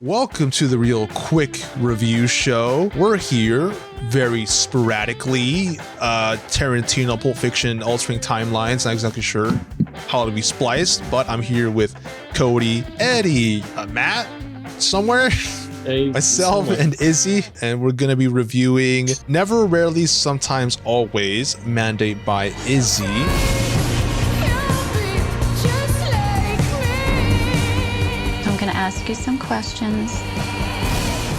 Welcome to the Real Quick Review Show. We're here very sporadically. Tarantino, Pulp Fiction, altering timelines. Not exactly sure how to be spliced, but I'm here with Cody, Eddie, Matt, somewhere, myself, and Izzy, and we're going to be reviewing Never, Rarely, Sometimes, Always, Mandate by IZZY. I'm going to ask you some questions.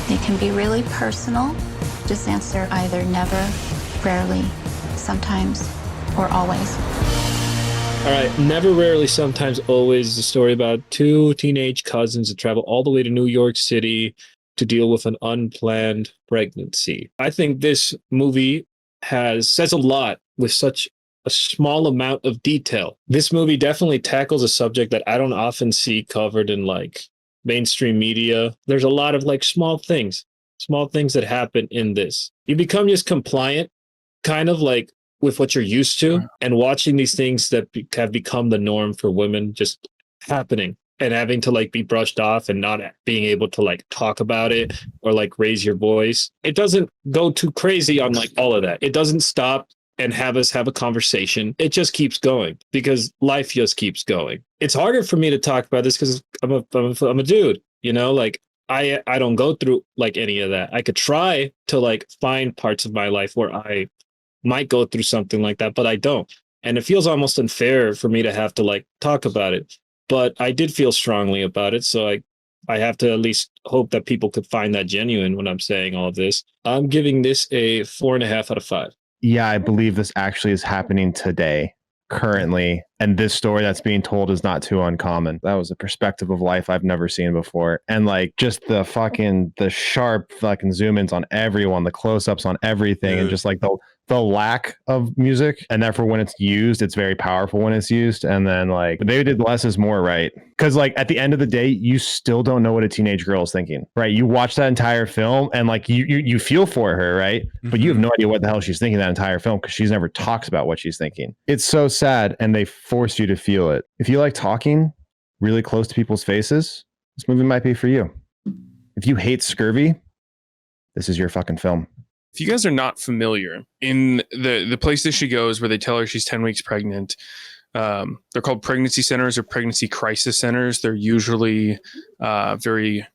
They can be really personal. Just answer either never, rarely, sometimes, or always. All right, Never, Rarely, Sometimes, Always is a story about two teenage cousins that travel all the way to New York City to deal with an unplanned pregnancy. I think this movie says a lot with such a small amount of detail. This movie definitely tackles a subject that I don't often see covered in like mainstream media. There's a lot of like small things that happen in this. You become just compliant, kind of like with what you're used to, and watching these things that have become the norm for women just happening and having to like be brushed off and not being able to like talk about it or like raise your voice. It doesn't go too crazy on like all of that. It doesn't stop and have us have a conversation. It just keeps going because life just keeps going. It's harder for me to talk about this because I'm a dude, you know, like I don't go through like any of that. I could try to like find parts of my life where I might go through something like that, but I don't. And it feels almost unfair for me to have to like talk about it. But I did feel strongly about it. So I have to at least hope that people could find that genuine when I'm saying all of this. I'm giving this a 4.5 out of 5. Yeah, I believe this actually is happening today, currently. And this story that's being told is not too uncommon. That was a perspective of life I've never seen before. And like just the sharp fucking zoom ins on everyone, the close ups on everything, and just like the lack of music. And therefore when it's used, it's very powerful when it's used. And then like they did less is more, right? Because like at the end of the day, you still don't know what a teenage girl is thinking, right? You watch that entire film and like you feel for her, right? Mm-hmm. But you have no idea what the hell she's thinking that entire film because she's never talks about what she's thinking. It's so sad, and they force you to feel it. If you like talking really close to people's faces, this movie might be for you. If you hate scurvy, this is your fucking film. If you guys are not familiar, in the place that she goes where they tell her she's 10 weeks pregnant, they're called pregnancy centers or pregnancy crisis centers. They're usually very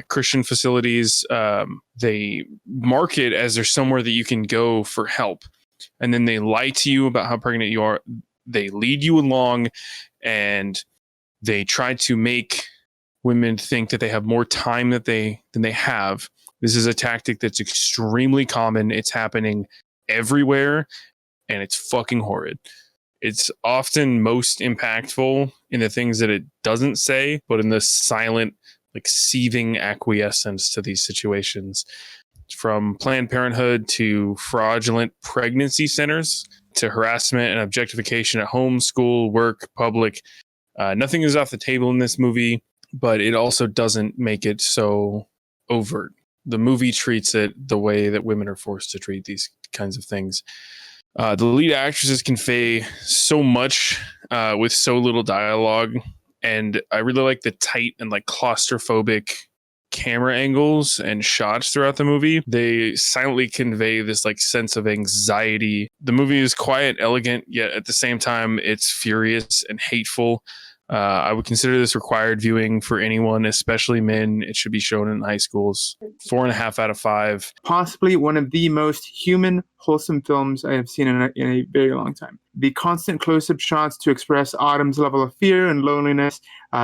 Christian facilities. They market as there's somewhere that you can go for help. And then they lie to you about how pregnant you are. They lead you along, and they try to make women think that they have more time than they have. This is a tactic that's extremely common. It's happening everywhere, and it's fucking horrid. It's often most impactful in the things that it doesn't say, but in the silent, like seething acquiescence to these situations. From Planned Parenthood to fraudulent pregnancy centers to harassment and objectification at home, school, work, public. Nothing is off the table in this movie, but it also doesn't make it so overt. The movie treats it the way that women are forced to treat these kinds of things. The lead actresses convey so much with so little dialogue, and I really like the tight and like claustrophobic camera angles and shots throughout the movie. They silently convey this like sense of anxiety. The movie is quiet, elegant, yet at the same time it's furious and hateful. I would consider this required viewing for anyone, especially men. It should be shown in high schools. 4.5 out of 5. Possibly one of the most human, wholesome films I have seen in a very long time. The constant close-up shots to express Autumn's level of fear and loneliness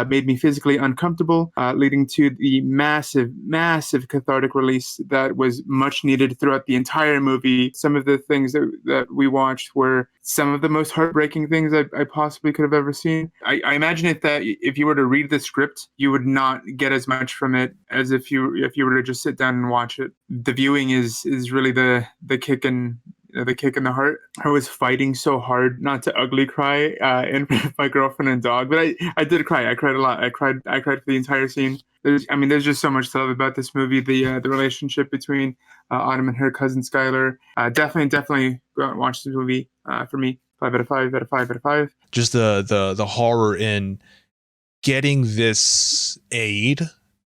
made me physically uncomfortable, leading to the massive, massive cathartic release that was much needed throughout the entire movie. Some of the things that we watched were some of the most heartbreaking things I possibly could have ever seen. I imagine if you were to read the script, you would not get as much from it as if you were to just sit down and watch it. The viewing is really the kick in the heart. I was fighting so hard not to ugly cry in front of my girlfriend and dog, but I did cry. I cried a lot. I cried for the entire scene. There's just so much to love about this movie. The relationship between Autumn and her cousin Skylar. Definitely go out and watch this movie. For me, 5 out of 5 out of 5 out of 5. Just the horror in getting this aid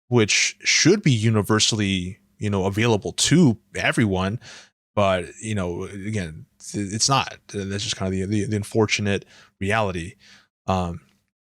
which should be universally, available to everyone. But, again, it's not. That's just kind of the unfortunate reality.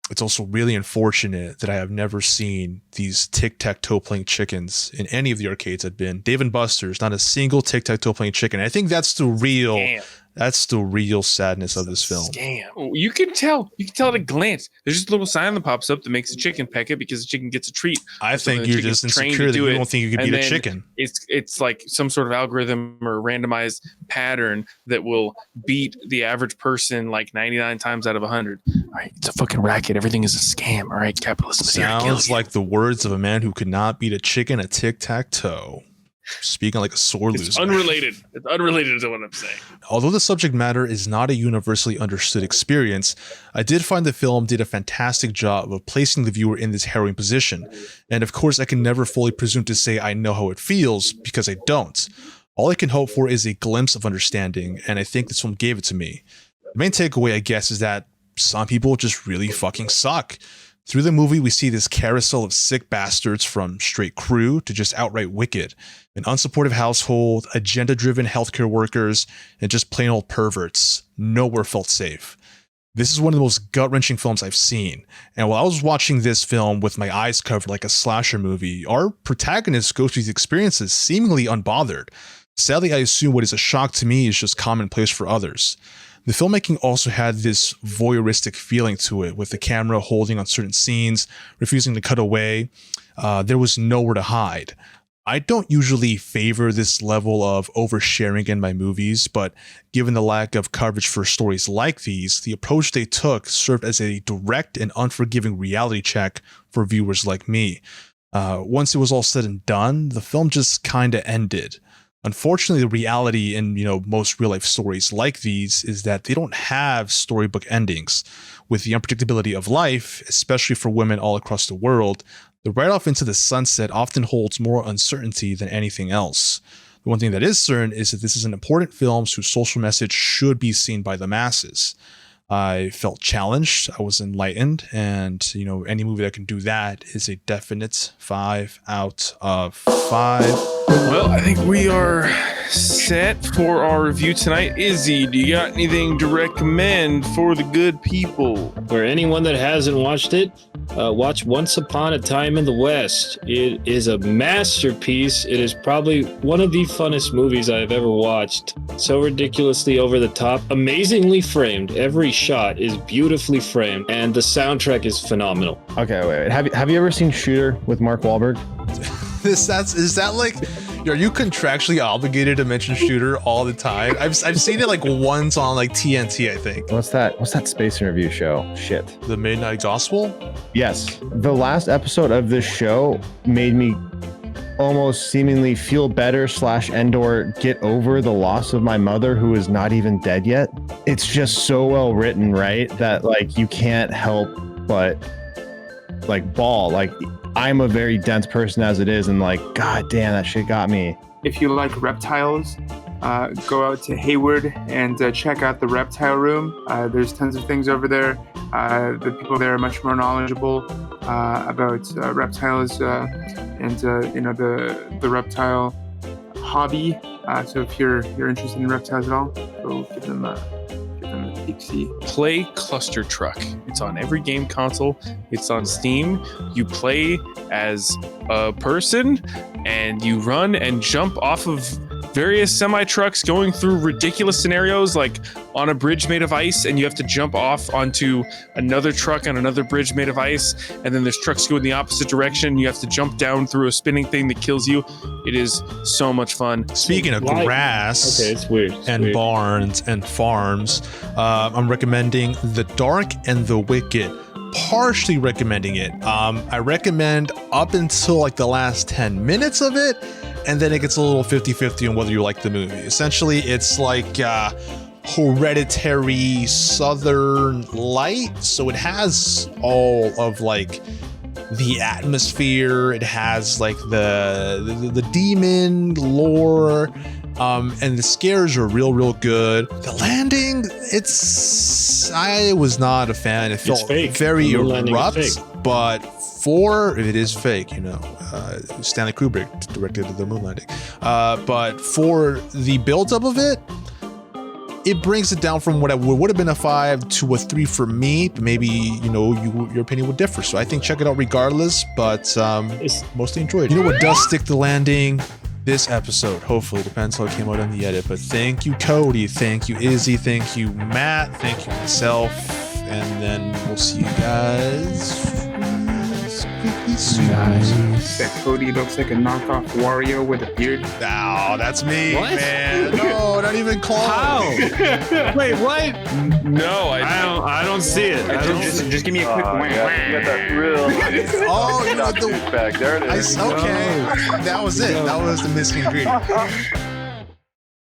It's also really unfortunate that I have never seen these tic-tac-toe playing chickens in any of the arcades I've been. Dave & Buster's, not a single tic-tac-toe playing chicken. I think that's the real... Damn. That's the real sadness of this film. Scam. You can tell at a glance. There's just a little sign that pops up that makes the chicken peck it because the chicken gets a treat. I think you're just insecure that you don't think you can beat a chicken. It's like some sort of algorithm or randomized pattern that will beat the average person like 99 times out of 100. All right, it's a fucking racket. Everything is a scam. All right, capitalism is here to kill you. Sounds like the words of a man who could not beat a chicken at tic-tac-toe. Speaking like a sore loser. It's unrelated to what I'm saying. Although the subject matter is not a universally understood experience, I did find the film did a fantastic job of placing the viewer in this harrowing position. And of course, I can never fully presume to say I know how it feels, because I don't. All I can hope for is a glimpse of understanding, and I think this film gave it to me. The main takeaway, I guess, is that some people just really fucking suck. Through the movie, we see this carousel of sick bastards, from straight crew to just outright wicked. An unsupportive household, agenda-driven healthcare workers, and just plain old perverts. Nowhere felt safe. This is one of the most gut-wrenching films I've seen. And while I was watching this film with my eyes covered like a slasher movie, our protagonist goes through these experiences seemingly unbothered. Sadly, I assume what is a shock to me is just commonplace for others. The filmmaking also had this voyeuristic feeling to it, with the camera holding on certain scenes, refusing to cut away. There was nowhere to hide. I don't usually favor this level of oversharing in my movies, but given the lack of coverage for stories like these, the approach they took served as a direct and unforgiving reality check for viewers like me. Once it was all said and done, the film just kinda ended. Unfortunately, the reality in most real-life stories like these is that they don't have storybook endings. With the unpredictability of life, especially for women all across the world, the ride-off into the sunset often holds more uncertainty than anything else. The one thing that is certain is that this is an important film whose social message should be seen by the masses. I felt challenged, I was enlightened, and any movie that can do that is a definite 5 out of 5. Well, I think we are set for our review tonight. Izzy, do you got anything to recommend for the good people? For anyone that hasn't watched it, watch Once Upon a Time in the West. It is a masterpiece. It is probably one of the funnest movies I've ever watched. So ridiculously over the top, amazingly framed. Every shot is beautifully framed, and the soundtrack is phenomenal. Okay, wait. Have you ever seen Shooter with Mark Wahlberg? Is that like, are you contractually obligated to mention Shooter all the time? I've seen it like once on like TNT, I think. What's that space interview show? Shit. The Midnight Gospel? Yes. The last episode of this show made me almost seemingly feel better / and/or get over the loss of my mother, who is not even dead yet. It's just so well written, right? That like you can't help but like bawl. Like, I'm a very dense person as it is, and like, god damn, that shit got me. If you like reptiles, go out to Hayward and check out the reptile room. There's tons of things over there. The people there are much more knowledgeable about reptiles and the reptile hobby. So if you're interested in reptiles at all, go give them a peek-see. Play Cluster Truck. It's on every game console. It's on Steam. You play as a person and you run and jump off of various semi-trucks going through ridiculous scenarios, like on a bridge made of ice, and you have to jump off onto another truck on another bridge made of ice, and then there's trucks go in the opposite direction. You have to jump down through a spinning thing that kills you. It is so much fun. Speaking of grass, okay, it's weird. Barns and farms, I'm recommending The Dark and the Wicked. Partially recommending it. I recommend up until like the last 10 minutes of it, and then it gets a little 50-50 on whether you like the movie. Essentially, it's like hereditary Southern light, so it has all of like the atmosphere. It has like the demon lore. And the scares are real good. The landing, I was not a fan. It felt very abrupt, but 4, if it is fake, Stanley Kubrick directed the moon landing. But for the buildup of it, it brings it down from what would have been a 5 to a 3 for me. But maybe, your opinion would differ. So I think check it out regardless, but mostly enjoyed. You know what does stick the landing? This episode, hopefully, depends how it came out on the edit. But thank you, Cody. Thank you, Izzy. Thank you, Matt. Thank you, myself. And then we'll see you guys soon. Nice. That Cody looks like a knockoff Wario with a beard. No, that's me, What? man. No, not even close. How? Wait, what? No, I don't see it. Just give me a quick wham. Yeah, you got that real. Oh, Not the back. There it is. Okay, that was it. That was the missing ingredient.